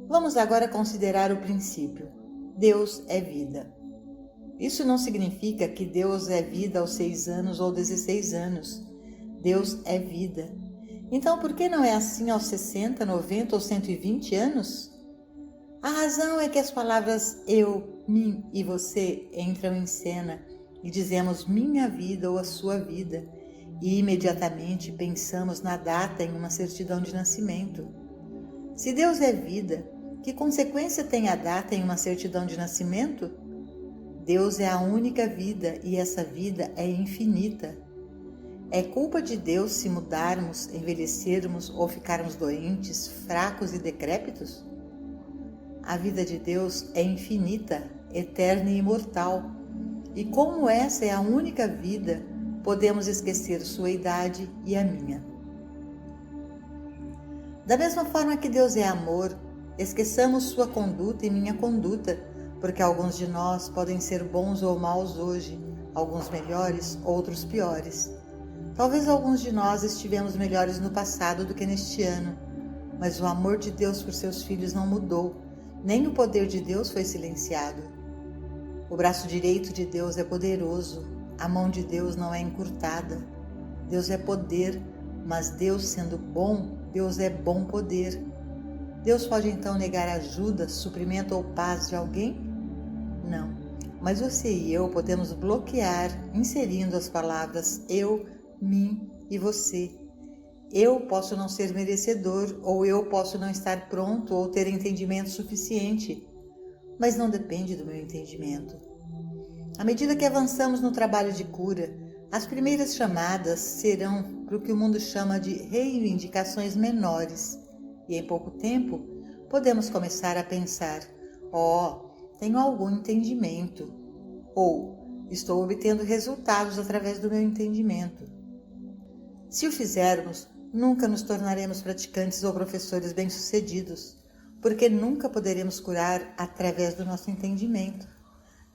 Vamos agora considerar o princípio. Deus é vida. Isso não significa que Deus é vida aos 6 anos ou 16 anos. Deus é vida. Então, por que não é assim aos 60, 90 ou 120 anos? A razão é que as palavras eu, mim e você entram em cena e dizemos minha vida ou a sua vida, e imediatamente pensamos na data em uma certidão de nascimento. Se Deus é vida, que consequência tem a data em uma certidão de nascimento? Deus é a única vida e essa vida é infinita. É culpa de Deus se mudarmos, envelhecermos ou ficarmos doentes, fracos e decrépitos? A vida de Deus é infinita, eterna e imortal. E como essa é a única vida, podemos esquecer sua idade e a minha. Da mesma forma que Deus é amor, esqueçamos sua conduta e minha conduta, porque alguns de nós podem ser bons ou maus hoje, alguns melhores, outros piores. Talvez alguns de nós estivemos melhores no passado do que neste ano, mas o amor de Deus por seus filhos não mudou, nem o poder de Deus foi silenciado. O braço direito de Deus é poderoso, a mão de Deus não é encurtada. Deus é poder, mas Deus sendo bom, Deus é bom poder. Deus pode então negar ajuda, suprimento ou paz de alguém? Não, mas você e eu podemos bloquear inserindo as palavras eu, mim e você. Eu posso não ser merecedor, ou eu posso não estar pronto ou ter entendimento suficiente, mas não depende do meu entendimento. À medida que avançamos no trabalho de cura, as primeiras chamadas serão para o que o mundo chama de reivindicações menores, e em pouco tempo podemos começar a pensar: tenho algum entendimento, ou estou obtendo resultados através do meu entendimento. Se o fizermos, nunca nos tornaremos praticantes ou professores bem-sucedidos, porque nunca poderemos curar através do nosso entendimento.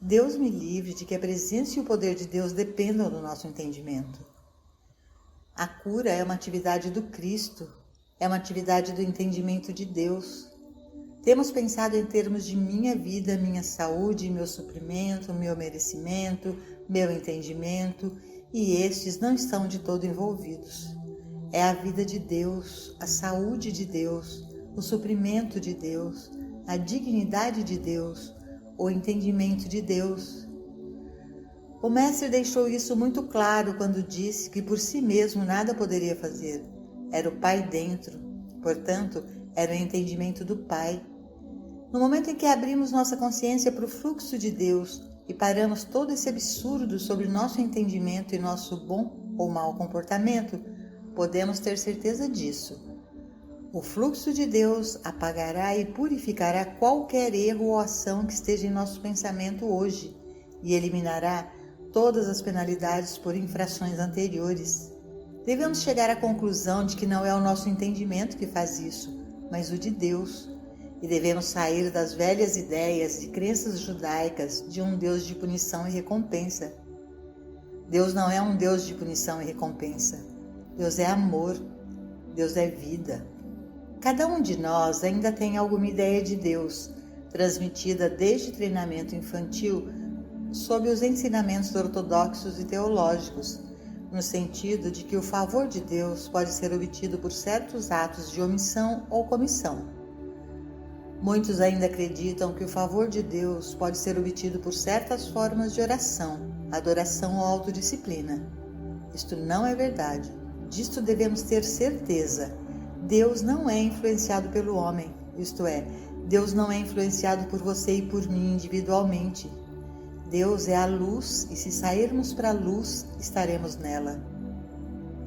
Deus me livre de que a presença e o poder de Deus dependam do nosso entendimento. A cura é uma atividade do Cristo, é uma atividade do entendimento de Deus. Temos pensado em termos de minha vida, minha saúde, meu suprimento, meu merecimento, meu entendimento, e estes não estão de todo envolvidos. É a vida de Deus, a saúde de Deus, o suprimento de Deus, a dignidade de Deus, o entendimento de Deus. O Mestre deixou isso muito claro quando disse que por si mesmo nada poderia fazer. Era o Pai dentro, portanto, era o entendimento do Pai. No momento em que abrimos nossa consciência para o fluxo de Deus e paramos todo esse absurdo sobre nosso entendimento e nosso bom ou mau comportamento, podemos ter certeza disso. O fluxo de Deus apagará e purificará qualquer erro ou ação que esteja em nosso pensamento hoje e eliminará todas as penalidades por infrações anteriores. Devemos chegar à conclusão de que não é o nosso entendimento que faz isso, mas o de Deus. E devemos sair das velhas ideias e crenças judaicas de um Deus de punição e recompensa. Deus não é um Deus de punição e recompensa. Deus é amor. Deus é vida. Cada um de nós ainda tem alguma ideia de Deus, transmitida desde treinamento infantil sob os ensinamentos ortodoxos e teológicos, no sentido de que o favor de Deus pode ser obtido por certos atos de omissão ou comissão. Muitos ainda acreditam que o favor de Deus pode ser obtido por certas formas de oração, adoração ou autodisciplina. Isto não é verdade. Disto devemos ter certeza. Deus não é influenciado pelo homem, isto é, Deus não é influenciado por você e por mim individualmente. Deus é a luz e se sairmos para a luz, estaremos nela.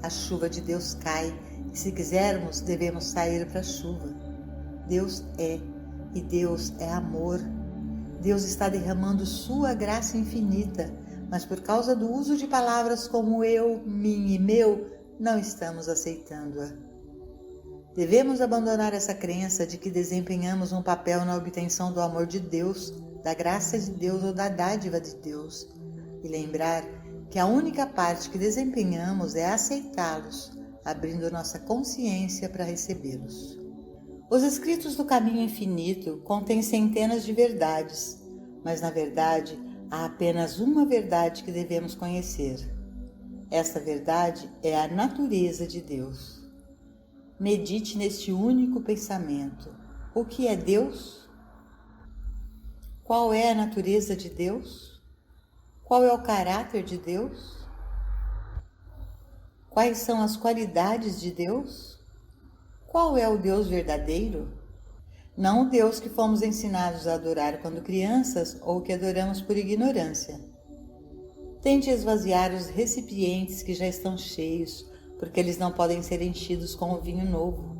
A chuva de Deus cai e se quisermos, devemos sair para a chuva. Deus é e Deus é amor. Deus está derramando sua graça infinita, mas por causa do uso de palavras como eu, mim e meu, não estamos aceitando-a. Devemos abandonar essa crença de que desempenhamos um papel na obtenção do amor de Deus, da graça de Deus ou da dádiva de Deus, e lembrar que a única parte que desempenhamos é aceitá-los, abrindo nossa consciência para recebê-los. Os escritos do caminho infinito contêm centenas de verdades, mas na verdade há apenas uma verdade que devemos conhecer. Esta verdade é a natureza de Deus. Medite neste único pensamento. O que é Deus? Qual é a natureza de Deus? Qual é o caráter de Deus? Quais são as qualidades de Deus? Qual é o Deus verdadeiro? Não o Deus que fomos ensinados a adorar quando crianças ou que adoramos por ignorância. Tente esvaziar os recipientes que já estão cheios, porque eles não podem ser enchidos com o vinho novo.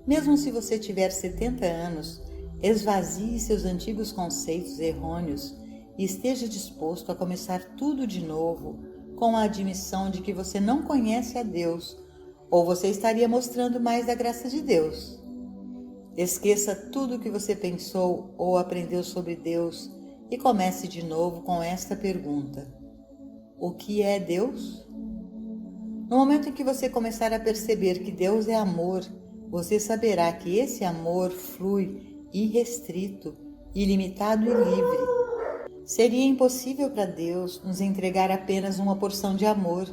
Mesmo se você tiver 70 anos, esvazie seus antigos conceitos errôneos e esteja disposto a começar tudo de novo, com a admissão de que você não conhece a Deus, ou você estaria mostrando mais da graça de Deus. Esqueça tudo o que você pensou ou aprendeu sobre Deus e comece de novo com esta pergunta: o que é Deus? No momento em que você começar a perceber que Deus é amor, você saberá que esse amor flui irrestrito, ilimitado e livre. Seria impossível para Deus nos entregar apenas uma porção de amor.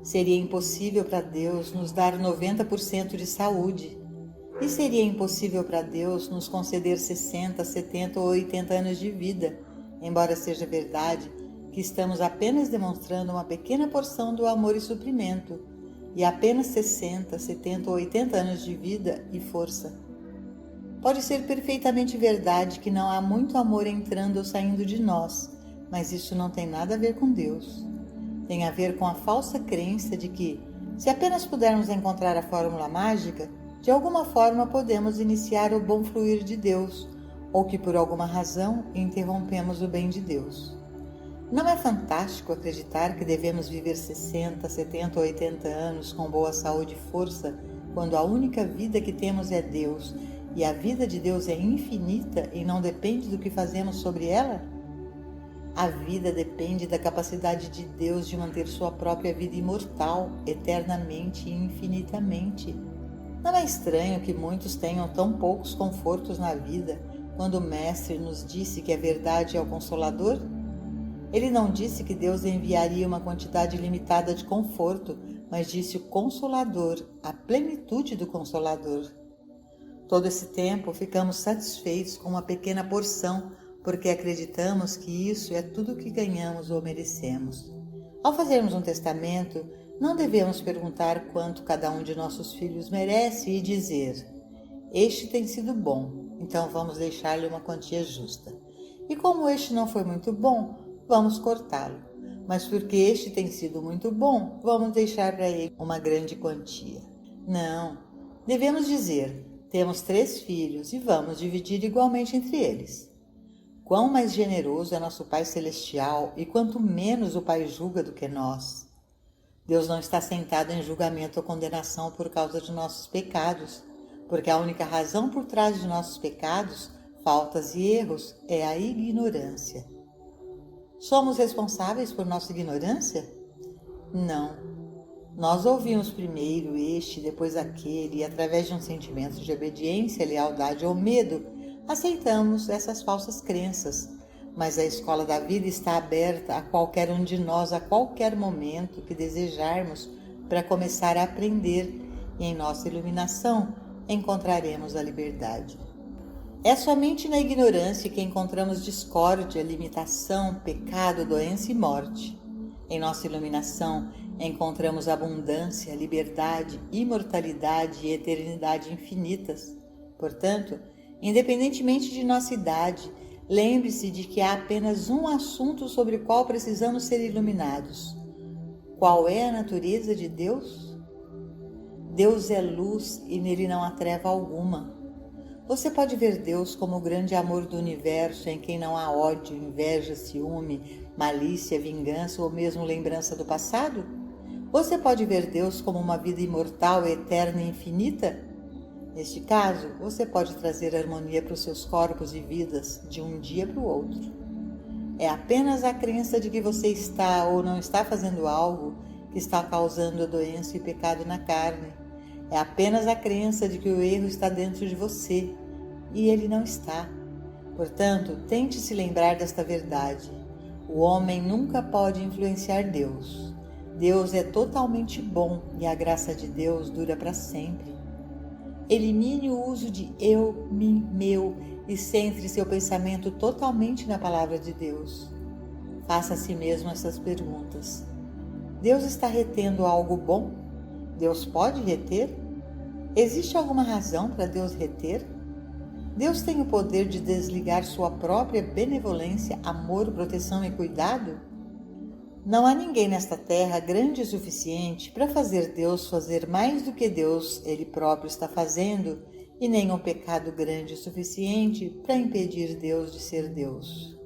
Seria impossível para Deus nos dar 90% de saúde. E seria impossível para Deus nos conceder 60, 70 ou 80 anos de vida, embora seja verdade que estamos apenas demonstrando uma pequena porção do amor e suprimento, e apenas 60, 70 ou 80 anos de vida e força. Pode ser perfeitamente verdade que não há muito amor entrando ou saindo de nós, mas isso não tem nada a ver com Deus. Tem a ver com a falsa crença de que, se apenas pudermos encontrar a fórmula mágica, de alguma forma podemos iniciar o bom fluir de Deus, ou que por alguma razão interrompemos o bem de Deus. Não é fantástico acreditar que devemos viver 60, 70 ou 80 anos com boa saúde e força, quando a única vida que temos é Deus, e a vida de Deus é infinita e não depende do que fazemos sobre ela? A vida depende da capacidade de Deus de manter sua própria vida imortal, eternamente e infinitamente. Não é estranho que muitos tenham tão poucos confortos na vida, quando o Mestre nos disse que a verdade é o Consolador? Ele não disse que Deus enviaria uma quantidade limitada de conforto, mas disse o Consolador, a plenitude do Consolador. Todo esse tempo ficamos satisfeitos com uma pequena porção, porque acreditamos que isso é tudo o que ganhamos ou merecemos. Ao fazermos um testamento, não devemos perguntar quanto cada um de nossos filhos merece e dizer: este tem sido bom, então vamos deixar-lhe uma quantia justa. E como este não foi muito bom, vamos cortá-lo. Mas porque este tem sido muito bom, vamos deixar para ele uma grande quantia. Não, devemos dizer: temos 3 filhos e vamos dividir igualmente entre eles. Quão mais generoso é nosso Pai Celestial e quanto menos o Pai julga do que nós. Deus não está sentado em julgamento ou condenação por causa de nossos pecados, porque a única razão por trás de nossos pecados, faltas e erros é a ignorância. Somos responsáveis por nossa ignorância? Não. Nós ouvimos primeiro este, depois aquele, e através de um sentimento de obediência, lealdade ou medo, aceitamos essas falsas crenças. Mas a escola da vida está aberta a qualquer um de nós a qualquer momento que desejarmos para começar a aprender, e em nossa iluminação encontraremos a liberdade. É somente na ignorância que encontramos discórdia, limitação, pecado, doença e morte. Em nossa iluminação encontramos abundância, liberdade, imortalidade e eternidade infinitas. Portanto, independentemente de nossa idade, lembre-se de que há apenas um assunto sobre o qual precisamos ser iluminados. Qual é a natureza de Deus? Deus é luz e nele não há treva alguma. Você pode ver Deus como o grande amor do universo, em quem não há ódio, inveja, ciúme, malícia, vingança ou mesmo lembrança do passado? Você pode ver Deus como uma vida imortal, eterna e infinita? Neste caso, você pode trazer harmonia para os seus corpos e vidas de um dia para o outro. É apenas a crença de que você está ou não está fazendo algo que está causando a doença e pecado na carne. É apenas a crença de que o erro está dentro de você, e ele não está. Portanto, tente se lembrar desta verdade. O homem nunca pode influenciar Deus. Deus é totalmente bom e a graça de Deus dura para sempre. Elimine o uso de eu, mim, meu e centre seu pensamento totalmente na palavra de Deus. Faça a si mesmo essas perguntas. Deus está retendo algo bom? Deus pode reter? Existe alguma razão para Deus reter? Deus tem o poder de desligar sua própria benevolência, amor, proteção e cuidado? Não há ninguém nesta terra grande o suficiente para fazer Deus fazer mais do que Deus ele próprio está fazendo, e nenhum pecado grande o suficiente para impedir Deus de ser Deus.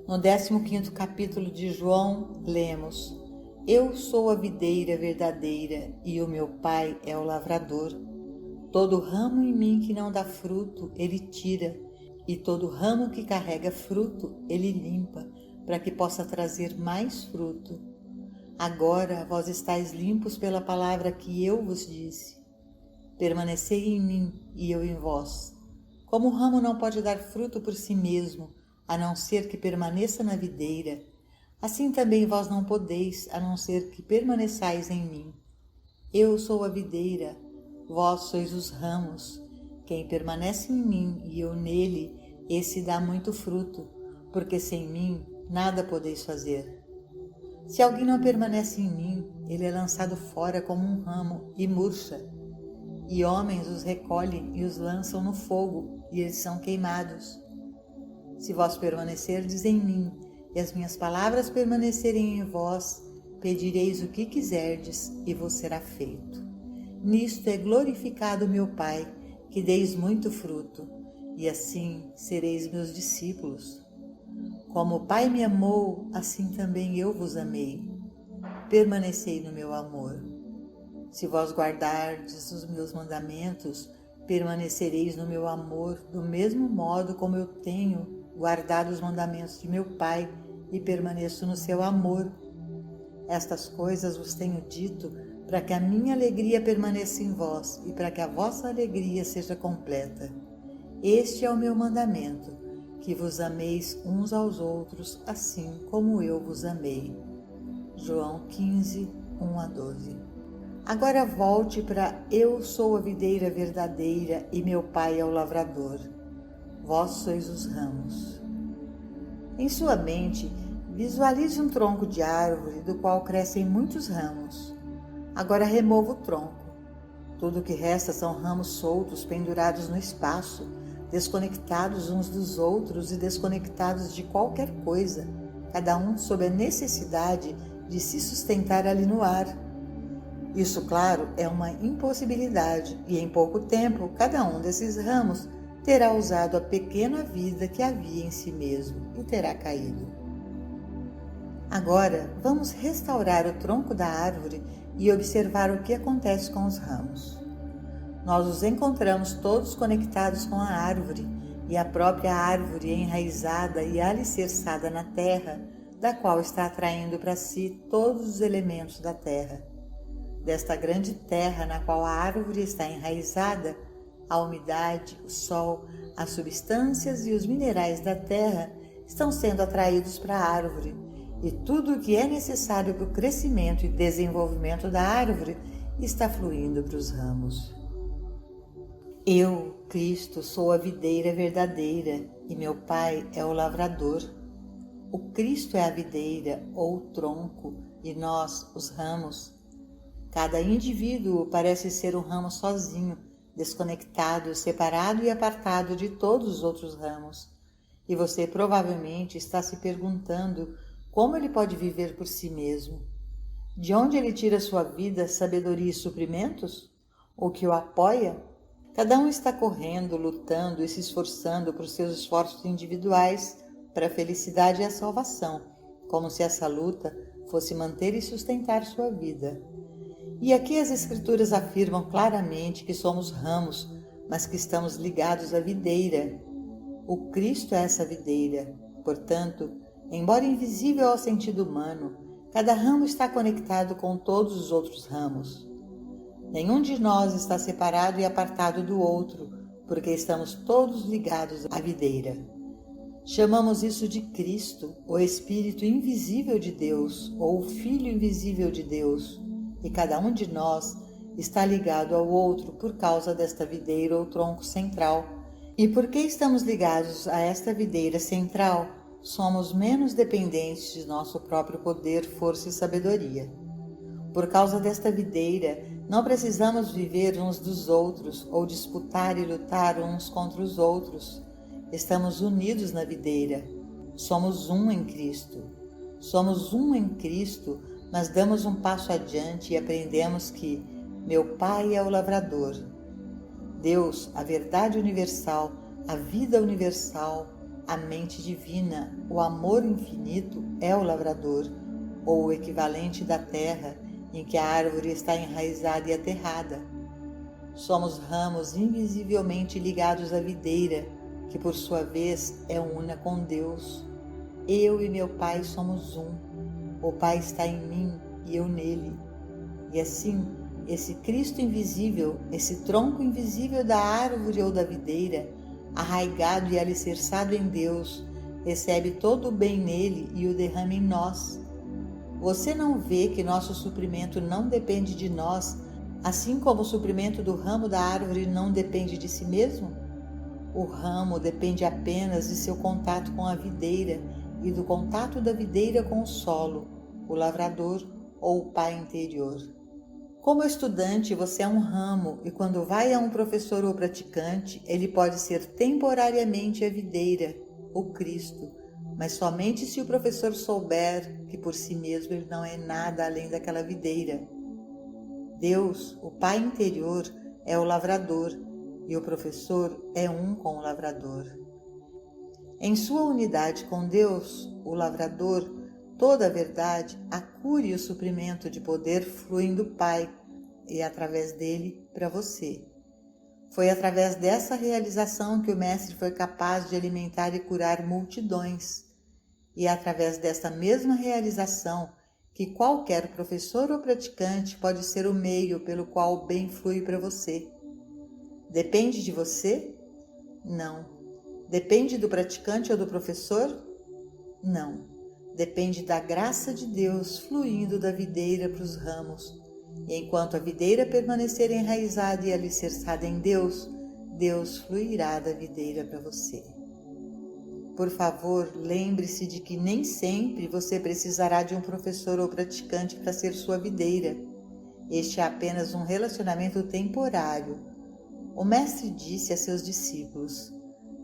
No 15º capítulo de João, lemos: Eu sou a videira verdadeira e o meu Pai é o lavrador. Todo ramo em mim que não dá fruto, ele tira, e todo ramo que carrega fruto, ele limpa, para que possa trazer mais fruto. Agora vós estáis limpos pela palavra que eu vos disse. Permanecei em mim e eu em vós. Como o ramo não pode dar fruto por si mesmo, a não ser que permaneça na videira, assim também vós não podeis, a não ser que permaneçais em mim. Eu sou a videira, vós sois os ramos. Quem permanece em mim e eu nele, esse dá muito fruto, porque sem mim nada podeis fazer. Se alguém não permanece em mim, ele é lançado fora como um ramo e murcha, e homens os recolhem e os lançam no fogo, e eles são queimados. Se vós permanecerdes em mim, e as minhas palavras permanecerem em vós, pedireis o que quiserdes, e vos será feito. Nisto é glorificado meu Pai, que deis muito fruto, e assim sereis meus discípulos. Como o Pai me amou, assim também eu vos amei. Permanecei no meu amor. Se vós guardardes os meus mandamentos, permanecereis no meu amor, do mesmo modo como eu tenho guardado os mandamentos de meu Pai e permaneço no seu amor. Estas coisas vos tenho dito para que a minha alegria permaneça em vós e para que a vossa alegria seja completa. Este é o meu mandamento, que vos ameis uns aos outros, assim como eu vos amei. João 15, 1-12. Agora volte para eu sou a videira verdadeira e meu Pai é o lavrador. Vós sois os ramos. Em sua mente, visualize um tronco de árvore do qual crescem muitos ramos. Agora remova o tronco. Tudo o que resta são ramos soltos pendurados no espaço, desconectados uns dos outros e desconectados de qualquer coisa, cada um sob a necessidade de se sustentar ali no ar. Isso, claro, é uma impossibilidade, e em pouco tempo cada um desses ramos terá usado a pequena vida que havia em si mesmo e terá caído. Agora vamos restaurar o tronco da árvore e observar o que acontece com os ramos. Nós os encontramos todos conectados com a árvore, e a própria árvore é enraizada e alicerçada na terra, da qual está atraindo para si todos os elementos da terra. Desta grande terra na qual a árvore está enraizada, a umidade, o sol, as substâncias e os minerais da terra estão sendo atraídos para a árvore, e tudo o que é necessário para o crescimento e desenvolvimento da árvore está fluindo para os ramos. Eu, Cristo, sou a videira verdadeira e meu Pai é o lavrador. O Cristo é a videira ou o tronco e nós, os ramos. Cada indivíduo parece ser um ramo sozinho, desconectado, separado e apartado de todos os outros ramos. E você provavelmente está se perguntando como ele pode viver por si mesmo. De onde ele tira sua vida, sabedoria e suprimentos? O que o apoia? Cada um está correndo, lutando e se esforçando por seus esforços individuais para a felicidade e a salvação, como se essa luta fosse manter e sustentar sua vida. E aqui as Escrituras afirmam claramente que somos ramos, mas que estamos ligados à videira. O Cristo é essa videira. Portanto, embora invisível ao sentido humano, cada ramo está conectado com todos os outros ramos. Nenhum de nós está separado e apartado do outro, porque estamos todos ligados à videira. Chamamos isso de Cristo, o Espírito invisível de Deus, ou o Filho invisível de Deus, e cada um de nós está ligado ao outro por causa desta videira ou tronco central. E porque estamos ligados a esta videira central, somos menos dependentes de nosso próprio poder, força e sabedoria. Por causa desta videira, não precisamos viver uns dos outros ou disputar e lutar uns contra os outros. Estamos unidos na videira. Somos um em Cristo. Somos um em Cristo, mas damos um passo adiante e aprendemos que meu Pai é o lavrador. Deus, a verdade universal, a vida universal, a mente divina, o amor infinito é o lavrador, ou o equivalente da terra em que a árvore está enraizada e aterrada. Somos ramos invisivelmente ligados à videira, que por sua vez é una com Deus. Eu e meu Pai somos um. O Pai está em mim e eu nele. E assim, esse Cristo invisível, esse tronco invisível da árvore ou da videira, arraigado e alicerçado em Deus, recebe todo o bem nele e o derrama em nós. Você não vê que nosso suprimento não depende de nós, assim como o suprimento do ramo da árvore não depende de si mesmo? O ramo depende apenas de seu contato com a videira e do contato da videira com o solo, o lavrador ou o Pai interior. Como estudante, você é um ramo e quando vai a um professor ou praticante, ele pode ser temporariamente a videira, o Cristo, mas somente se o professor souber que por si mesmo ele não é nada além daquela videira. Deus, o Pai interior, é o lavrador e o professor é um com o lavrador. Em sua unidade com Deus, o lavrador, toda a verdade, a cura e o suprimento de poder fluem do Pai e através dele para você. Foi através dessa realização que o Mestre foi capaz de alimentar e curar multidões. E é através desta mesma realização que qualquer professor ou praticante pode ser o meio pelo qual o bem flui para você. Depende de você? Não. Depende do praticante ou do professor? Não. Depende da graça de Deus fluindo da videira para os ramos. E enquanto a videira permanecer enraizada e alicerçada em Deus, Deus fluirá da videira para você. Por favor, lembre-se de que nem sempre você precisará de um professor ou praticante para ser sua videira. Este é apenas um relacionamento temporário. O Mestre disse a seus discípulos: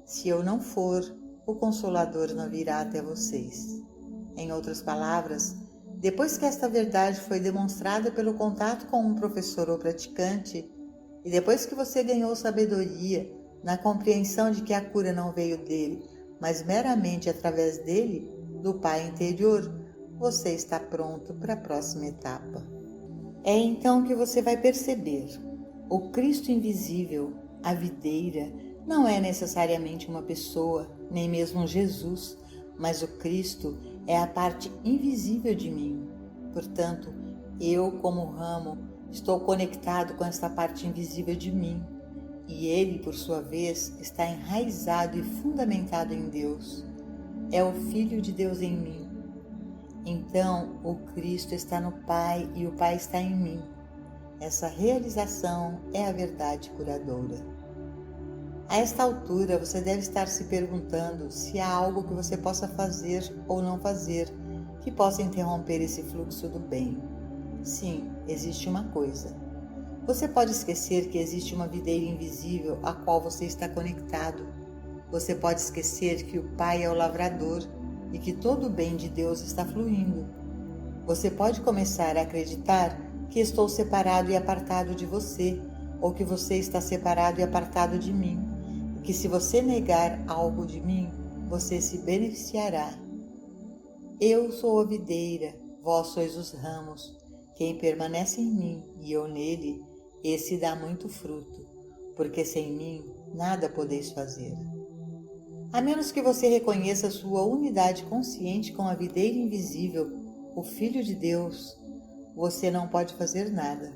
se eu não for, o Consolador não virá até vocês. Em outras palavras, depois que esta verdade foi demonstrada pelo contato com um professor ou praticante, e depois que você ganhou sabedoria na compreensão de que a cura não veio dele, mas meramente através dele, do Pai interior, você está pronto para a próxima etapa. É então que você vai perceber: o Cristo invisível, a videira, não é necessariamente uma pessoa, nem mesmo Jesus, mas o Cristo é a parte invisível de mim. Portanto, eu, como ramo, estou conectado com esta parte invisível de mim, e ele, por sua vez, está enraizado e fundamentado em Deus. É o Filho de Deus em mim. Então, o Cristo está no Pai e o Pai está em mim. Essa realização é a verdade curadora. A esta altura, você deve estar se perguntando se há algo que você possa fazer ou não fazer que possa interromper esse fluxo do bem. Sim, existe uma coisa. Você pode esquecer que existe uma videira invisível a qual você está conectado. Você pode esquecer que o Pai é o lavrador e que todo o bem de Deus está fluindo. Você pode começar a acreditar que estou separado e apartado de você, ou que você está separado e apartado de mim, e que se você negar algo de mim, você se beneficiará. Eu sou a videira, vós sois os ramos. Quem permanece em mim e eu nele, esse dá muito fruto, porque sem mim nada podeis fazer. A menos que você reconheça sua unidade consciente com a videira invisível, o Filho de Deus, você não pode fazer nada.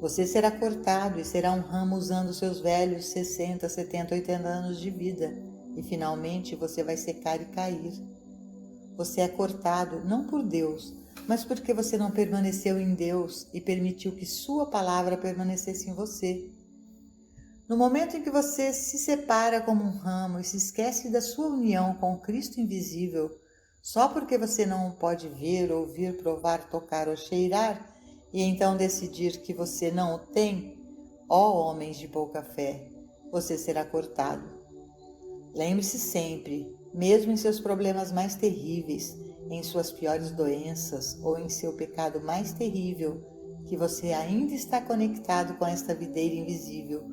Você será cortado e será um ramo usando seus velhos 60, 70, 80 anos de vida, e finalmente você vai secar e cair. Você é cortado não por Deus, mas porque você não permaneceu em Deus e permitiu que sua palavra permanecesse em você. No momento em que você se separa como um ramo e se esquece da sua união com o Cristo invisível, só porque você não o pode ver, ouvir, provar, tocar ou cheirar, e então decidir que você não o tem, ó homens de pouca fé, você será cortado. Lembre-se sempre, mesmo em seus problemas mais terríveis, em suas piores doenças ou em seu pecado mais terrível, que você ainda está conectado com esta videira invisível,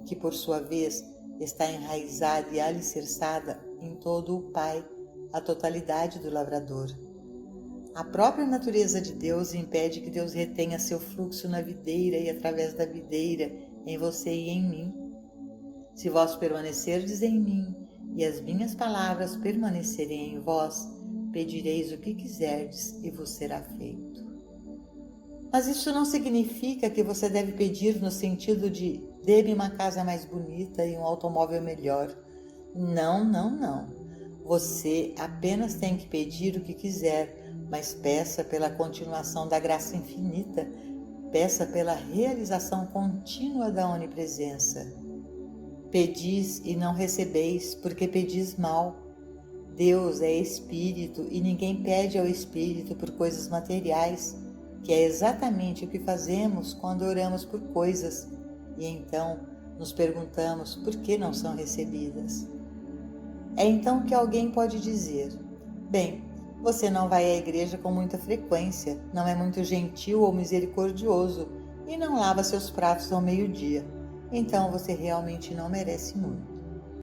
que por sua vez está enraizada e alicerçada em todo o Pai, a totalidade do lavrador. A própria natureza de Deus impede que Deus retenha seu fluxo na videira e através da videira, em você e em mim. Se vós permanecerdes em mim e as minhas palavras permanecerem em vós, pedireis o que quiserdes e vos será feito. Mas isso não significa que você deve pedir no sentido de dê-me uma casa mais bonita e um automóvel melhor. Não, não, não. Você apenas tem que pedir o que quiser, mas peça pela continuação da graça infinita, peça pela realização contínua da onipresença. Pedis e não recebeis, porque pedis mal. Deus é Espírito e ninguém pede ao Espírito por coisas materiais, que é exatamente o que fazemos quando oramos por coisas, e então nos perguntamos por que não são recebidas. É então que alguém pode dizer: bem, você não vai à igreja com muita frequência, não é muito gentil ou misericordioso e não lava seus pratos ao meio-dia. Então você realmente não merece muito.